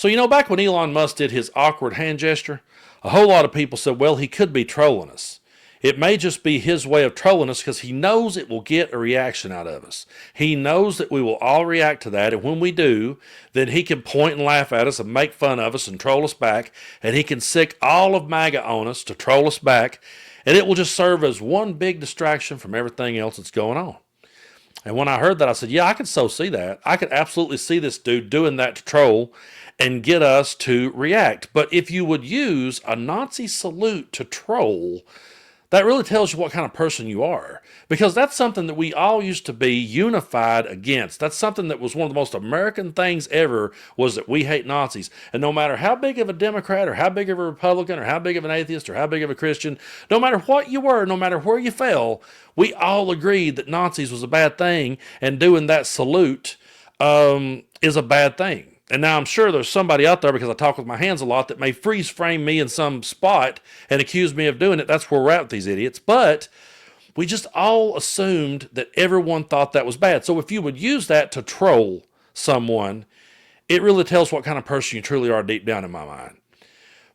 So, back when Elon Musk did his awkward hand gesture, a whole lot of people said, well, he could be trolling us. It may just be his way of trolling us because he knows it will get a reaction out of us. He knows that we will all react to that, and when we do, then he can point and laugh at us and make fun of us and troll us back, and he can sick all of Maga on us to troll us back, and it will just serve as one big distraction from everything else that's going on. And when I heard that, I said, yeah, I could so see that. I could absolutely see this dude doing that to troll and get us to react. But if you would use a Nazi salute to troll, that really tells you what kind of person you are, because that's something that we all used to be unified against. That's something that was one of the most American things ever, was that we hate Nazis. And no matter how big of a Democrat or how big of a Republican or how big of an atheist or how big of a Christian, no matter what you were, no matter where you fell, we all agreed that Nazis was a bad thing, and doing that salute is a bad thing. And now I'm sure there's somebody out there, because I talk with my hands a lot, that may freeze frame me in some spot and accuse me of doing it. That's where we're at with these idiots. But we just all assumed that everyone thought that was bad. So if you would use that to troll someone, it really tells what kind of person you truly are deep down in my mind.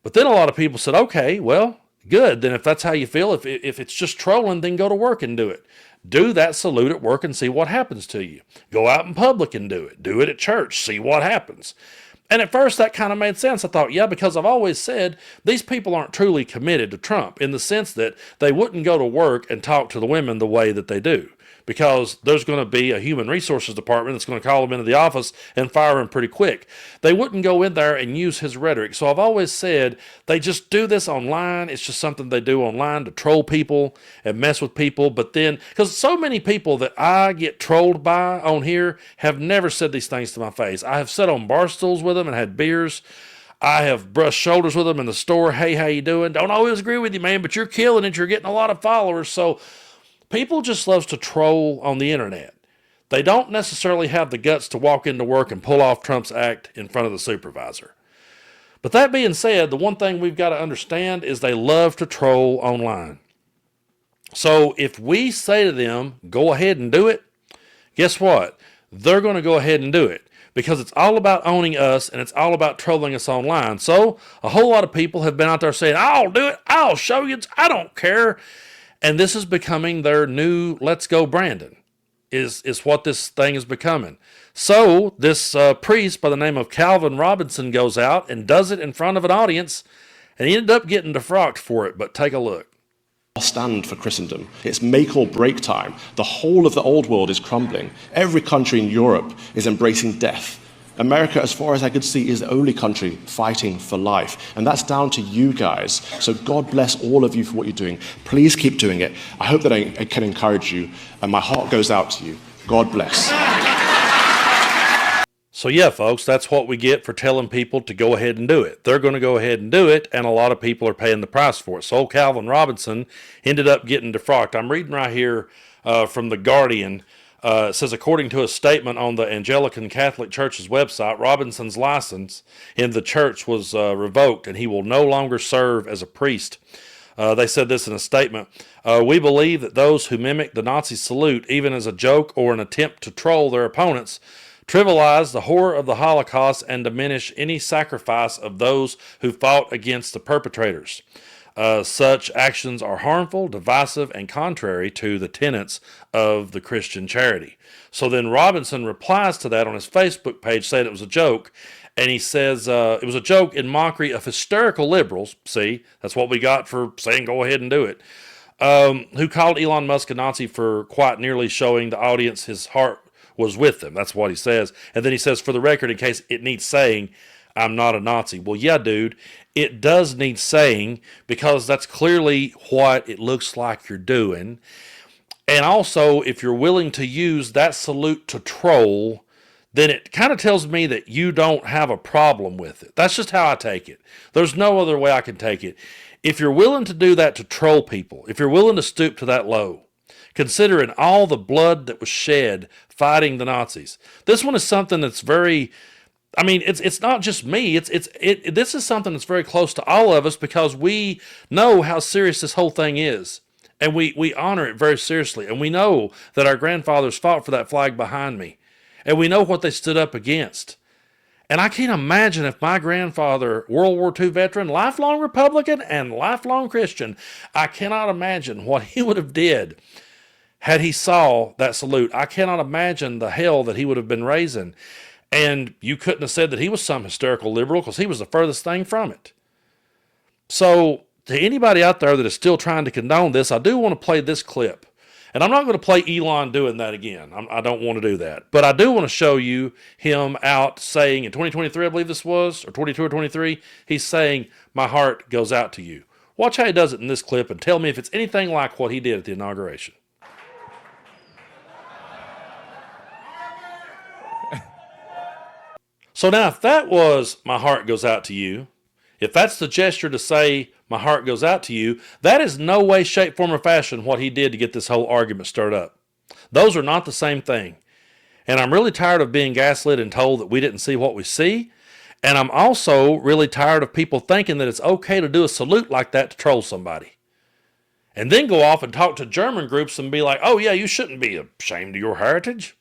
But then a lot of people said, okay, well, good. Then if that's how you feel, if it's just trolling, then go to work and do it. Do that salute at work and see what happens to you. Go out in public and do it. Do it at church. See what happens. And at first that kind of made sense. I thought, yeah, because I've always said these people aren't truly committed to Trump, in the sense that they wouldn't go to work and talk to the women the way that they do, because there's going to be a human resources department that's going to call them into the office and fire them pretty quick. They wouldn't go in there and use his rhetoric. So I've always said they just do this online. It's just something they do online to troll people and mess with people. But then, because so many people that I get trolled by on here have never said these things to my face. I have sat on bar stools with them and had beers. I have brushed shoulders with them in the store. Hey, how you doing? Don't always agree with you, man, but you're killing it. You're getting a lot of followers. So people just love to troll on the internet. They don't necessarily have the guts to walk into work and pull off Trump's act in front of the supervisor. But that being said, the one thing we've got to understand is they love to troll online. So if we say to them, go ahead and do it, guess what? They're going to go ahead and do it, because it's all about owning us and it's all about trolling us online. So a whole lot of people have been out there saying, I'll do it. I'll show you. I don't care. And this is becoming their new let's go Brandon, is what this thing is becoming. So this priest by the name of Calvin Robinson goes out and does it in front of an audience, and he ended up getting defrocked for it. But take a look. Stand for Christendom. It's make or break time. The whole of the old world is crumbling. Every country in Europe is embracing death. America, as far as I could see, is the only country fighting for life. And that's down to you guys. So God bless all of you for what you're doing. Please keep doing it. I hope that I can encourage you. And my heart goes out to you. God bless. So yeah, folks, that's what we get for telling people to go ahead and do it. They're going to go ahead and do it, and a lot of people are paying the price for it. So Calvin Robinson ended up getting defrocked. I'm reading right here from The Guardian. It says, according to a statement on the Anglican Catholic Church's website, Robinson's license in the church was revoked, and he will no longer serve as a priest. They said this in a statement. We believe that those who mimic the Nazi salute, even as a joke or an attempt to troll their opponents, trivialize the horror of the Holocaust and diminish any sacrifice of those who fought against the perpetrators. Such actions are harmful, divisive, and contrary to the tenets of the Christian charity. So then Robinson replies to that on his Facebook page, saying it was a joke. And he says it was a joke in mockery of hysterical liberals. See, that's what we got for saying go ahead and do it. Who called Elon Musk a Nazi for quite nearly showing the audience his heart was with them. That's what he says. And then he says, for the record, in case it needs saying, I'm not a Nazi. Well, yeah, dude, it does need saying, because that's clearly what it looks like you're doing. And also, if you're willing to use that salute to troll, then it kind of tells me that you don't have a problem with it. That's just how I take it. There's no other way I can take it. If you're willing to do that to troll people, if you're willing to stoop to that low, considering all the blood that was shed fighting the Nazis, this one is something that's very... I mean, it's not just me. This is something that's very close to all of us, because we know how serious this whole thing is, and we honor it very seriously. And we know that our grandfathers fought for that flag behind me, and we know what they stood up against. And I can't imagine if my grandfather, World War II veteran, lifelong Republican and lifelong Christian, I cannot imagine what he would have did had he saw that salute. I cannot imagine the hell that he would have been raising. And you couldn't have said that he was some hysterical liberal because he was the furthest thing from it. So to anybody out there that is still trying to condone this, I do want to play this clip. And I'm not going to play Elon doing that again. I don't want to do that. But I do want to show you him out saying, in 2023, I believe this was, or 22 or 23, he's saying, my heart goes out to you. Watch how he does it in this clip and tell me if it's anything like what he did at the inauguration. So now, if that was my heart goes out to you, if that's the gesture to say my heart goes out to you, that is no way, shape, form, or fashion what he did to get this whole argument stirred up. Those are not the same thing. And I'm really tired of being gaslit and told that we didn't see what we see. And I'm also really tired of people thinking that it's okay to do a salute like that to troll somebody. And then go off and talk to German groups and be like, oh yeah, you shouldn't be ashamed of your heritage.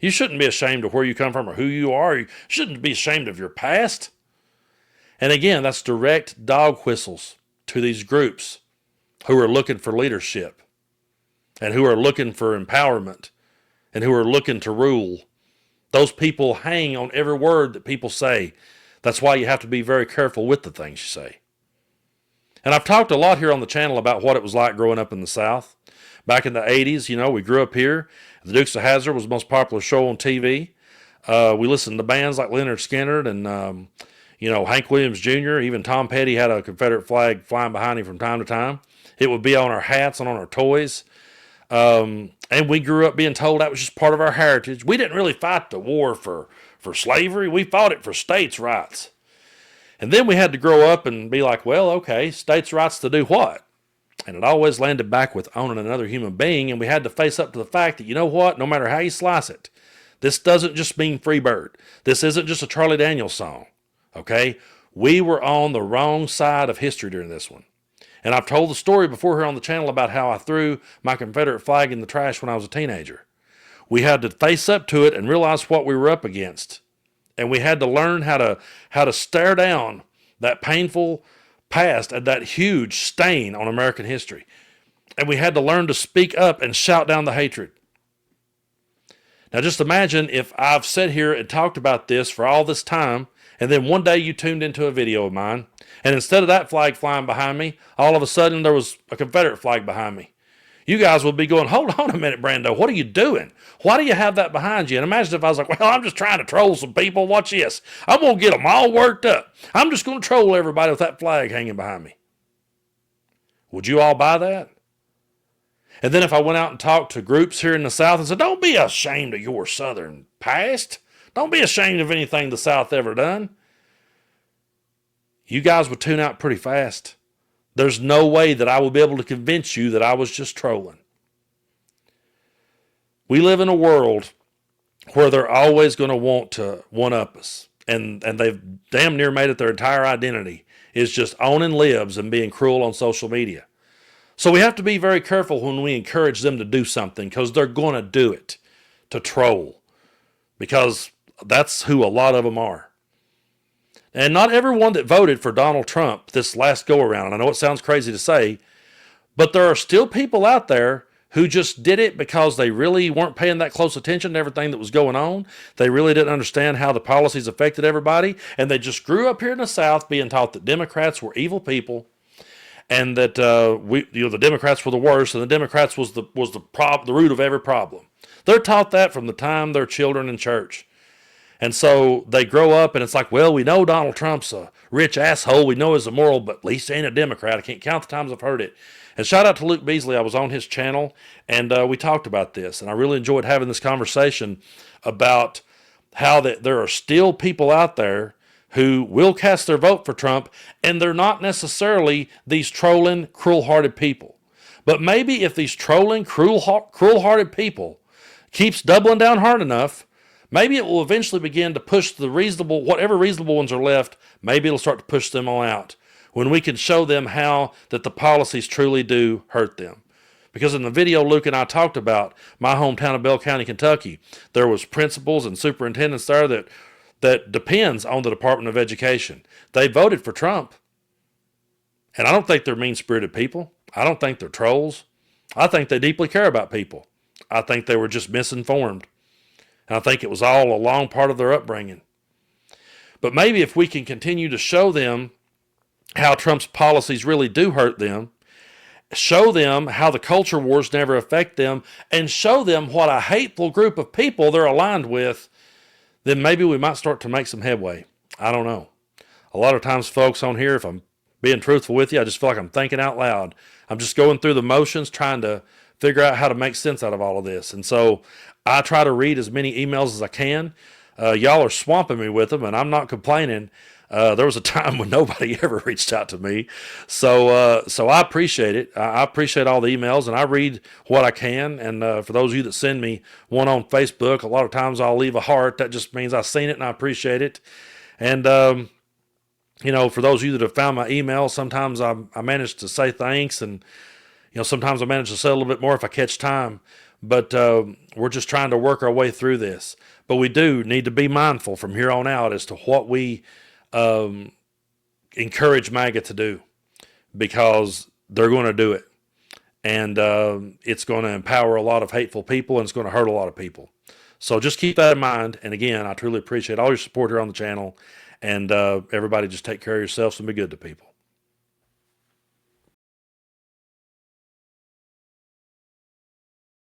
You shouldn't be ashamed of where you come from or who you are. You shouldn't be ashamed of your past. And again, that's direct dog whistles to these groups who are looking for leadership and who are looking for empowerment and who are looking to rule. Those people hang on every word that people say. That's why you have to be very careful with the things you say. And I've talked a lot here on the channel about what it was like growing up in the South. Back in the 80s, we grew up here. The Dukes of Hazzard was the most popular show on TV. We listened to bands like Leonard Skinner and Hank Williams Jr., even Tom Petty had a Confederate flag flying behind him from time to time. It would be on our hats and on our toys. And we grew up being told that was just part of our heritage. We didn't really fight the war for slavery. We fought it for states' rights. And then we had to grow up and be like, well, okay, states' rights to do what? And it always landed back with owning another human being. And we had to face up to the fact that, you know what, no matter how you slice it, this doesn't just mean free bird. This isn't just a Charlie Daniels song. Okay, we were on the wrong side of history during this one. And I've told the story before here on the channel about how I threw my Confederate flag in the trash when I was a teenager. We had to face up to it and realize what we were up against. And we had to learn how to stare down that painful past and that huge stain on American history. And we had to learn to speak up and shout down the hatred. Now just imagine if I've sat here and talked about this for all this time, and then one day you tuned into a video of mine, and instead of that flag flying behind me, all of a sudden there was a Confederate flag behind me. You guys would be going, hold on a minute, Brando, what are you doing? Why do you have that behind you? And imagine if I was like, well, I'm just trying to troll some people. Watch this. I'm going to get them all worked up. I'm just going to troll everybody with that flag hanging behind me. Would you all buy that? And then if I went out and talked to groups here in the South and said, don't be ashamed of your Southern past. Don't be ashamed of anything the South ever done. You guys would tune out pretty fast. There's no way that I would be able to convince you that I was just trolling. We live in a world where they're always going to want to one-up us. And they've damn near made it their entire identity is just owning libs and being cruel on social media. So we have to be very careful when we encourage them to do something because they're going to do it to troll. Because that's who a lot of them are. And not everyone that voted for Donald Trump this last go-around, and I know it sounds crazy to say, but there are still people out there who just did it because they really weren't paying that close attention to everything that was going on. They really didn't understand how the policies affected everybody, and they just grew up here in the South being taught that Democrats were evil people, and that the Democrats were the worst, and the Democrats was the root of every problem. They're taught that from the time they're children in church. And so they grow up and it's like, well, we know Donald Trump's a rich asshole. We know he's immoral, but at least he ain't a Democrat. I can't count the times I've heard it. And shout out to Luke Beasley. I was on his channel and we talked about this. And I really enjoyed having this conversation about how that there are still people out there who will cast their vote for Trump. And they're not necessarily these trolling, cruel-hearted people. But maybe if these trolling, cruel-hearted people keeps doubling down hard enough, maybe it will eventually begin to push the reasonable, whatever reasonable ones are left, maybe it'll start to push them all out when we can show them how that the policies truly do hurt them. Because in the video Luke and I talked about my hometown of Bell County, Kentucky, there was principals and superintendents there that that depends on the Department of Education. They voted for Trump. And I don't think they're mean-spirited people. I don't think they're trolls. I think they deeply care about people. I think they were just misinformed. And I think it was all a long part of their upbringing. But maybe if we can continue to show them how Trump's policies really do hurt them, show them how the culture wars never affect them, and show them what a hateful group of people they're aligned with, then maybe we might start to make some headway. I don't know. A lot of times, folks, on here, if I'm being truthful with you, I just feel like I'm thinking out loud. I'm just going through the motions, trying to figure out how to make sense out of all of this. And so I try to read as many emails as I can. Y'all are swamping me with them, and I'm not complaining. There was a time when nobody ever reached out to me. So I appreciate it. I appreciate all the emails, and I read what I can. And for those of you that send me one on Facebook, a lot of times I'll leave a heart. That just means I've seen it and I appreciate it. And, for those of you that have found my email, sometimes I manage to say thanks, and, sometimes I manage to say a little bit more if I catch time. But we're just trying to work our way through this. But we do need to be mindful from here on out as to what we encourage MAGA to do, because they're going to do it. And it's going to empower a lot of hateful people, and it's going to hurt a lot of people. So just keep that in mind. And again, I truly appreciate all your support here on the channel. And everybody just take care of yourselves and be good to people.